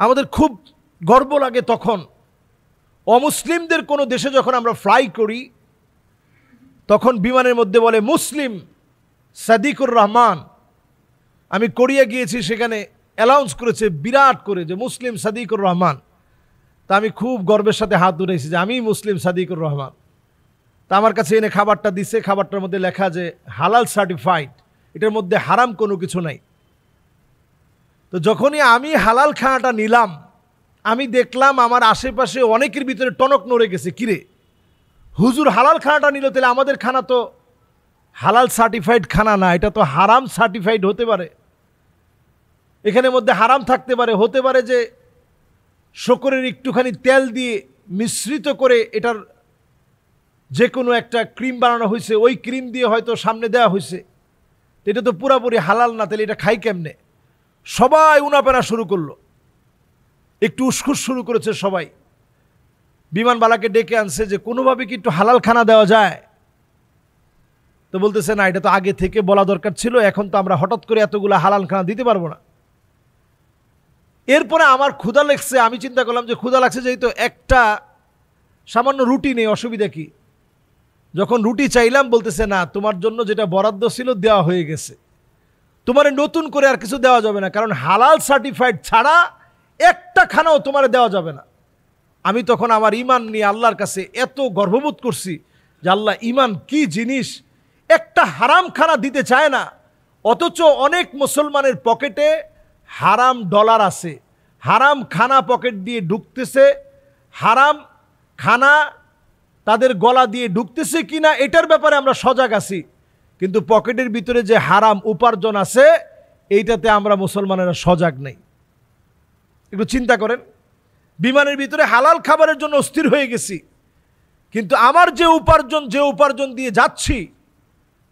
আমাদের খুব গর্ব লাগে তখন অমুসলিমদের কোনো দেশে যখন আমরা ফ্লাই করি তখন বিমানের মধ্যে বলে মুসলিম সাদিকুর রহমান। আমি কোরিয়া গিয়েছি, সেখানে অ্যানাউন্স করেছে বিরাট করে যে মুসলিম সাদিকুর রহমান। তা আমি খুব গর্বের সাথে হাত উঠেছি যে আমি মুসলিম সাদিকুর রহমান। তা আমার কাছে এনে খাবারটা দিছে, খাবারটার মধ্যে লেখা যে হালাল সার্টিফাইড, এটার মধ্যে হারাম কোনো কিছু নাই। তো যখনই আমি হালাল খানাটা নিলাম, আমি দেখলাম আমার আশেপাশে অনেকের ভিতরে টনক নড়ে গেছে, কিরে হুজুর হালাল খানাটা নিল, তাহলে আমাদের খানা তো হালাল সার্টিফাইড খানা না, এটা তো হারাম সার্টিফাইড হতে পারে, এখানের মধ্যে হারাম থাকতে পারে, হতে পারে যে শকরের একটুখানি তেল দিয়ে মিশ্রিত করে এটার যে কোনো একটা ক্রিম বানানো হয়েছে, ওই ক্রিম দিয়ে হয়তো সামনে দেওয়া হয়েছে, এটা তো পুরাপুরি হালাল না, তাহলে এটা খাই কেমনে? সবাই উনাপেনা শুরু করলো, একটু উস্কুস শুরু করেছে সবাই। বিমানবালাকে ডেকে আনছে যে কোনোভাবে কি একটু হালাল খানা দেওয়া যায়? তো বলতেছে না, এটা তো আগে থেকে বলা দরকার ছিল, এখন তো আমরা হঠাৎ করে এতগুলো হালাল খানা দিতে পারবো না। এরপরে আমার ক্ষুধা লাগছে, আমি চিন্তা করলাম যে ক্ষুধা লাগছে যেহেতু একটা সামান্য রুটি নেই, অসুবিধা কি? যখন রুটি চাইলাম বলতেছে না, তোমার জন্য যেটা বরাদ্দ ছিল দেওয়া হয়ে গেছে, তোমার নতুন করে আর কিছু দেওয়া যাবে না, কারণ হালাল সার্টিফাইড ছাড়া একটা খানাও তোমার দেওয়া যাবে না। আমি তখন আমার ইমান নিয়ে আল্লাহর কাছে এত গর্ববোধ করছি যে আল্লাহ, ইমান কি জিনিস, একটা হারাম খানা দিতে চায় না, অথচ অনেক মুসলমানের পকেটে হারাম ডলার আছে, হারাম খানা পকেট দিয়ে ঢুকতেছে, হারাম খানা তাদের গলা দিয়ে ঢুকতেছে কিনা এটার ব্যাপারে আমরা সজাগ আছি, কিন্তু পকেটের ভিতরে যে হারাম উপার্জন আছে এইটাতে আমরা মুসলমানেরা সজাগ নেই। একটু চিন্তা করেন, বিমানের ভিতরে হালাল খাবারের জন্য অস্থির হয়ে গেছি, কিন্তু আমার যে উপার্জন দিয়ে যাচ্ছি,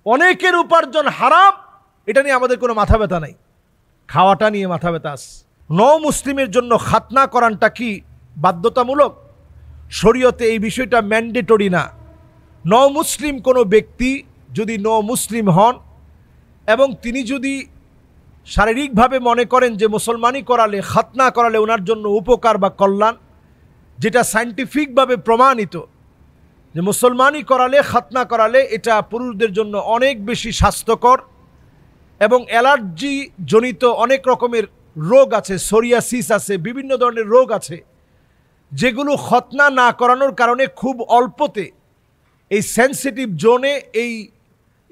অনেকের উপার্জন হারাম, এটা নিয়ে আমাদের কোনো মাথা ব্যথা নাই, খাওয়াটা নিয়ে মাথা ব্যথা আছে। মুসলিমের জন্য খাতনা করানটা কি বাধ্যতামূলক? শরীয়তে এই বিষয়টা ম্যান্ডেটরি না। মুসলিম কোনো ব্যক্তি যদি মুসলিম হন এবং তিনি যদি শারীরিকভাবে মনে করেন যে মুসলমানি করালে, খাতনা করালে ওনার জন্য উপকার বা কল্যাণ, যেটা সায়েন্টিফিকভাবে প্রমাণিত যে মুসলমানি করালে, খাতনা করালে এটা পুরুষদের জন্য অনেক বেশি স্বাস্থ্যকর, এবং অ্যালার্জি জনিত অনেক রকমের রোগ আছে, সোরিয়াসিস আছে, বিভিন্ন ধরনের রোগ আছে যেগুলো খতনা না করানোর কারণে খুব অল্পতে এই সেন্সিটিভ জোনে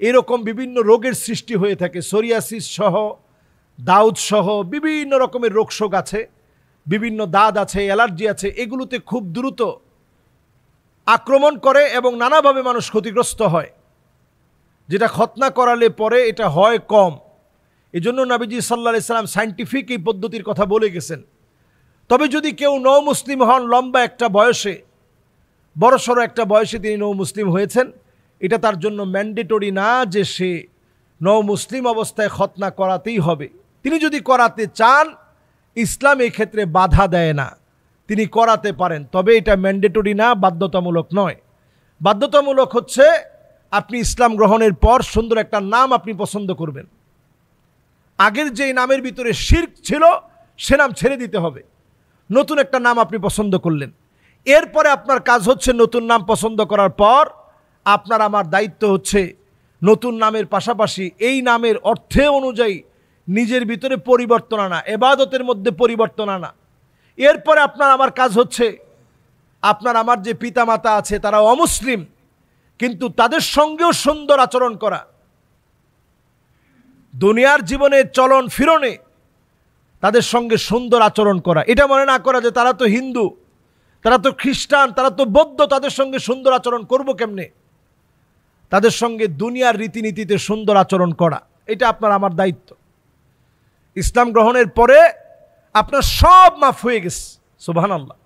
এরকম বিভিন্ন রোগের সৃষ্টি হয়ে থাকে। সোরিয়াসিস সহ, দাউদ সহ বিভিন্ন রকমের রোগ শোক আছে, বিভিন্ন দাঁত আছে, অ্যালার্জি আছে, এগুলোতে খুব দ্রুত আক্রমণ করে এবং নানাভাবে মানুষ ক্ষতিগ্রস্ত হয়, যেটা খতনা করালে পরে এটা হয় কম। এজন্য নবীজি সাল্লাল্লাহু আলাইহি সাল্লাম সায়েন্টিফিক এই পদ্ধতির কথা বলে গেছেন। তবে যদি কেউ মুসলিম হন, লম্বা একটা বয়সে, বড়সড় একটা বয়সে তিনি মুসলিম হয়েছেন, এটা তার জন্য ম্যান্ডেটরি না যে সে মুসলিম অবস্থায় খতনা করাতেই হবে। তিনি যদি করাতে চান, ইসলাম এই ক্ষেত্রে বাধা দেয় না, তিনি করাতে পারেন, তবে এটা ম্যান্ডেটরি না, বাধ্যতামূলক নয়। বাধ্যতামূলক হচ্ছে আপনি ইসলাম গ্রহণের পর সুন্দর একটা নাম আপনি পছন্দ করবেন, আগের যেই নামের ভিতরে শিরক ছিল সে নাম ছেড়ে দিতে হবে, নতুন একটা নাম আপনি পছন্দ করলেন। এরপরে আপনার কাজ হচ্ছে নতুন নাম পছন্দ করার পর আপনার আমার দায়িত্ব হচ্ছে নতুন নামের পাশাপাশি এই নামের অর্থে অনুযায়ী নিজের ভিতরে পরিবর্তন আনা, ইবাদতের মধ্যে পরিবর্তন আনা। এরপরে আপনার আমার কাজ হচ্ছে আপনার আমার যে পিতামাতা আছে তারা অমুসলিম, কিন্তু তাদের সঙ্গেও সুন্দর আচরণ করা, দুনিয়ার জীবনের চলন ফিরনে তাদের সঙ্গে সুন্দর আচরণ করা। এটা মনে না করা যে তারা তো হিন্দু, তারা তো খ্রিস্টান, তারা তো বৌদ্ধ, তাদের সঙ্গে সুন্দর আচরণ করব কেমনে? তাদের সঙ্গে দুনিয়ার রীতিনীতিতে সুন্দর আচরণ করা, এটা আপনার আমার দায়িত্ব। ইসলাম গ্রহণের পরে আপনার সব মাফ হয়ে গেছে, সুবহানাল্লাহ।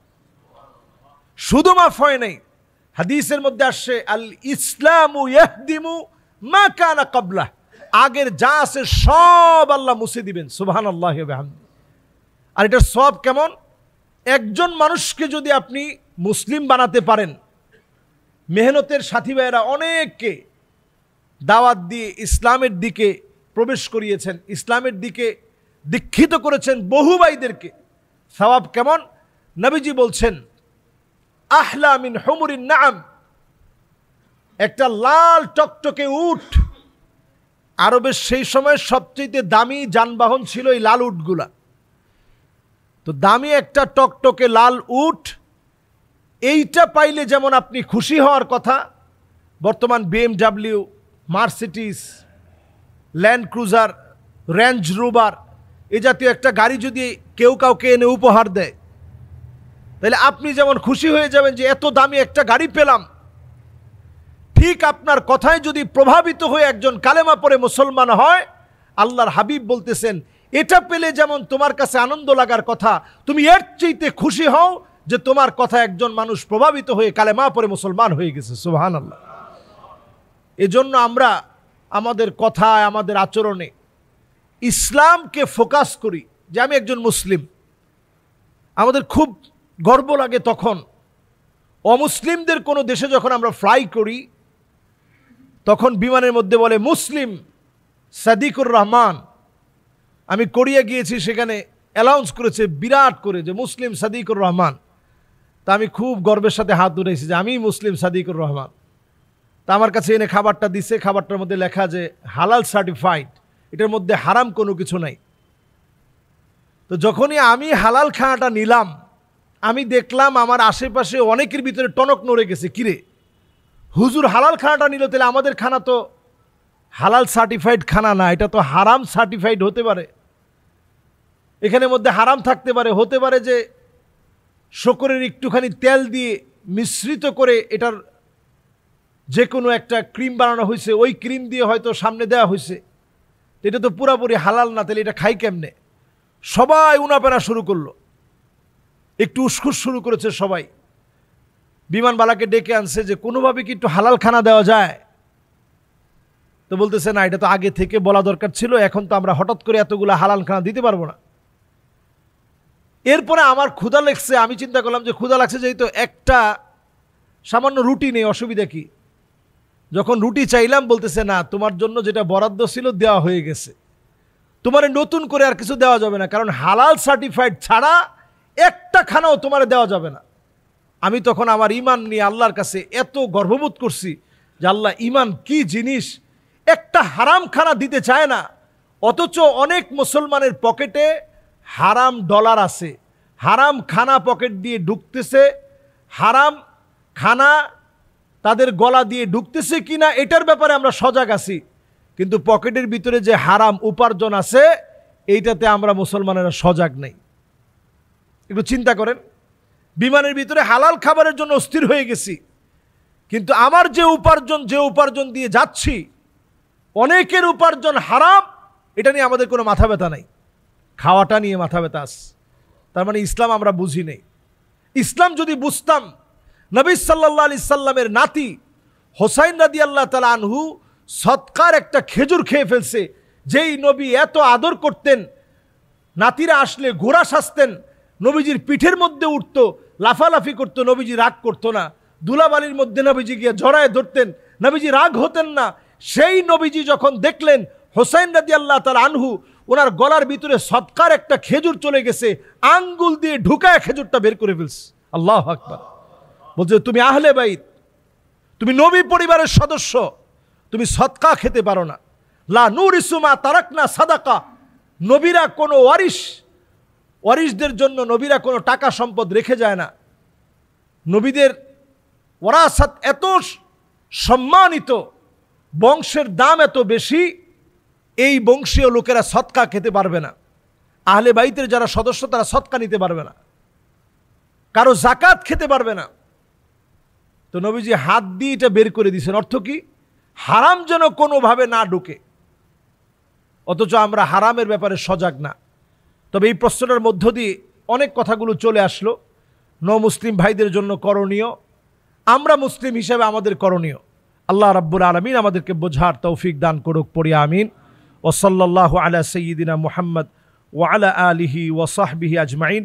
শুধু মাফ হয় নাই, হাদিসের মধ্যে আসছে আল ইসলামু ইয়াহদিমু মা কানা ক্বাবলাহ, আগের যা আছে সব আল্লাহ মুছে দিবেন, সুবহানাল্লাহি ওয়া বিহামদিহি। আর এটার সব কেমন? একজন মানুষকে যদি আপনি মুসলিম বানাতে পারেন, মেহনতের সাথী ভাইয়েরা অনেককে দাওয়াত দিয়ে ইসলামের দিকে প্রবেশ করিয়েছেন, ইসলামের দিকে দীক্ষিত করেছেন বহু ভাইদেরকে, সওয়াব কেমন? নবীজি বলছেন আহলা মিন হুমুরিন নাম, একটা লাল টকটকে উট, আরবের সেই সময় সবচেয়ে দামি যানবাহন ছিল এই লাল উটগুলা। তো দামি একটা টকটকে লাল উট, এইটা পাইলে যেমন আপনি খুশি হওয়ার কথা, বর্তমান BMW, Mercedes, Land Cruiser, Range Rover, এ জাতীয় একটা গাড়ি যদি কেউ কাউকে এনে উপহার দেয়, তাহলে আপনি যেমন খুশি হয়ে যাবেন যে এত দামি একটা গাড়ি পেলাম, ঠিক আপনার কথায় যদি প্রভাবিত হয়ে একজন কালেমা পড়ে মুসলমান হয়, আল্লাহর হাবিব বলতেছেন এটা পেলে যেমন তোমার কাছে আনন্দ লাগার কথা, তুমি এর চাইতে খুশি হও যে তোমার কথা একজন মানুষ প্রভাবিত হয়ে কালেমা পড়ে মুসলমান হয়ে গেছে। সুবহানাল্লাহ। এজন্য আমরা আমাদের কথায়, আমাদের আচরণে ইসলামকে ফোকাস করি যে আমি একজন মুসলিম। আমাদের খুব গর্ব লাগে তখন অমুসলিমদের কোনো দেশে যখন আমরা ফ্লাই করি, তখন বিমানের মধ্যে বলে মুসলিম সাদিকুর রহমান। আমি কোরিয়া গিয়েছি, সেখানে অ্যানাউন্স করেছে বিরাট করে যে মুসলিম সাদিকুর রহমান। তা আমি খুব গর্বের সাথে হাত উঠাইছি যে আমি মুসলিম সাদিকুর রহমান। তা আমার কাছে এনে খাবারটা দিছে, খাবারটার মধ্যে লেখা যে হালাল সার্টিফাইড, এটার মধ্যে হারাম কোনো কিছু নাই। তো যখনই আমি হালাল খানাটা নিলাম, আমি দেখলাম আমার আশেপাশে অনেকের ভিতরে টনক নড়ে গেছে, কিরে হুজুর হালাল খানাটা নিল, তাহলে আমাদের খানা তো হালাল সার্টিফাইড খানা না, এটা তো হারাম সার্টিফাইড হতে পারে, এখানের মধ্যে হারাম থাকতে পারে, হতে পারে যে শকরের একটুখানি তেল দিয়ে মিশ্রিত করে এটার যে কোনো একটা ক্রিম বানানো হয়েছে, ওই ক্রিম দিয়ে হয়তো সামনে দেওয়া হয়েছে, এটা তো পুরাপুরি হালাল না, তাহলে এটা খাই কেমনে? সবাই উনাপেনা শুরু করলো, একটু উসখুস শুরু করেছে সবাই। বিমানবালাকে ডেকে আনছে যে কোনোভাবে কি একটু হালাল খানা দেওয়া যায়? তো বলতেছে না, এটা তো আগে থেকে বলা দরকার ছিল, এখন তো আমরা হঠাৎ করে এতগুলো হালাল খানা দিতে পারবো না। এরপরে আমার ক্ষুধা লাগছে, আমি চিন্তা করলাম যে ক্ষুধা লাগছে যেহেতু, একটা সামান্য রুটি নেই, অসুবিধা কি? যখন রুটি চাইলাম বলতেছে না, তোমার জন্য যেটা বরাদ্দ ছিল দেওয়া হয়ে গেছে, তোমার নতুন করে আর কিছু দেওয়া যাবে না, কারণ হালাল সার্টিফাইড ছাড়া একটা খানাও তোমার দেওয়া যাবে না। আমি তখন আমার ইমান নিয়ে আল্লাহর কাছে এত গর্ববোধ করছি যে আল্লাহ, ইমান কি জিনিস, একটা হারাম খানা দিতে চায় না, অথচ অনেক মুসলমানের পকেটে হারাম ডলার আছে, হারাম খানা পকেট দিয়ে ঢুকতেছে, হারাম খানা তাদের গলা দিয়ে ঢুকতেছে কিনা এটার ব্যাপারে আমরা সজাগ আছি, কিন্তু পকেটের ভিতরে যে হারাম উপার্জন আছে এইটাতে আমরা মুসলমানেরা সজাগ নেই। একটু চিন্তা করেন, বিমানের ভিতরে হালাল খাবারের জন্য অস্থির হয়ে গেছি, কিন্তু আমার যে উপার্জন দিয়ে যাচ্ছি, অনেকের উপার্জন হারাম, এটা নিয়ে আমাদের কোনো মাথা ব্যথা নাই, খাওয়াটা নিয়ে মাথা ব্যথা আছে। তার মানে ইসলাম আমরা বুঝি নেই। ইসলাম যদি বুঝতাম, নবী সাল্লাল্লাহু আলাইহি সাল্লামের নাতি হোসাইন রাদিয়াল্লাহু তাআলা আনহু সদকার একটা খেজুর খেয়ে ফেলছে, যেই নবী এত আদর করতেন, নাতিরা আসলে ঘোড়া সাজতেন, নবীজির পিঠের মধ্যে উঠতো, লাফালাফি করতো, নবীজি রাগ করতো না, দুলাবালির মধ্যে নবীজি গিয়ে জড়ায় ধরতেন, নবীজি রাগ হতেন না। সেই নবীজি যখন দেখলেন হোসাইন রাদিয়াল্লাহু তাআলা আনহু ওনার গলার ভিতরে সদকার একটা খেজুর চলে গেছে, আঙ্গুল দিয়ে ঢুকায় খেজুরটা বের করে ফেলছে। আল্লাহু আকবার। বলছে তুমি আহলে বাইত, তুমি নবী পরিবারের সদস্য, তুমি সদকা খেতে পারো না। লা নুরিসু মা তারাকনা সাদাকা, নবীরা কোনো ওয়ারিসদের জন্য নবীরা কোনো টাকা সম্পদ রেখে যায় না। নবীদের ওয়ারাসাত এত সম্মানিত, বংশের দাম এত বেশি, এই বংশীয় লোকেরা সদকা খেতে পারবে না। আহলে বাইতের যারা সদস্য তারা সদকা নিতে পারবে না, কারো জাকাত খেতে পারবে না। তো নবীজি হাত দিয়ে এটা বের করে দিয়েছেন, অর্থ কি? হারাম যেন কোনোভাবে না ঢুকে। অথচ আমরা হারামের ব্যাপারে সজাগ না। তবে এই প্রশ্নটার মধ্য দিয়ে অনেক কথাগুলো চলে আসলো। মুসলিম ভাইদের জন্য করণীয়, আমরা মুসলিম হিসেবে আমাদের করণীয়। আল্লাহ রাব্বুল আলামিন আমাদেরকে বোঝার তৌফিক দান করুক, পড়ি আমিন। ওয়া সাল্লাল্লাহু আলা সাইয়্যিদিনা মুহাম্মদ ওয়া আলা আলিহি ওয়া সাহবিহি আজমাইন।